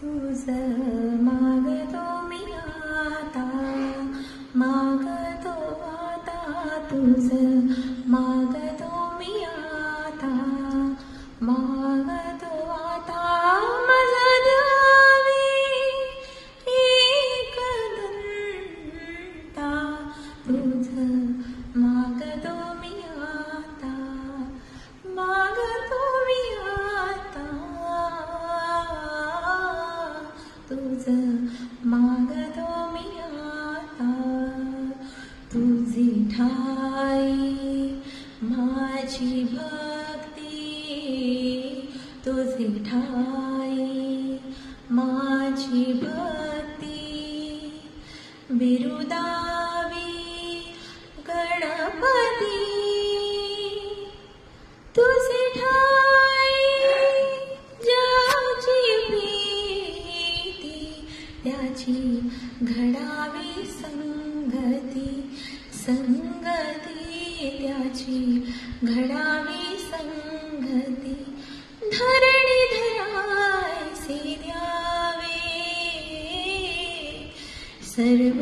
तुझं मागतो मी आता, मागतो आता तुझं मागतो मी आता, मागतो आता माझा द्यावे एक दंता, तुझं मागतो मी आता, मागतो मी आता, तुझं मागतो मी आता. तुझी ठाई माझी भक्ती, तुझी ठाई माझी भक्ती, बिरुदावी गणपती, तुझी ठाई ज्याची प्रीती, त्याची घडावी संगती, संगती त्याची घडावी संगती, धरणी धरायसे द्यावे सर्व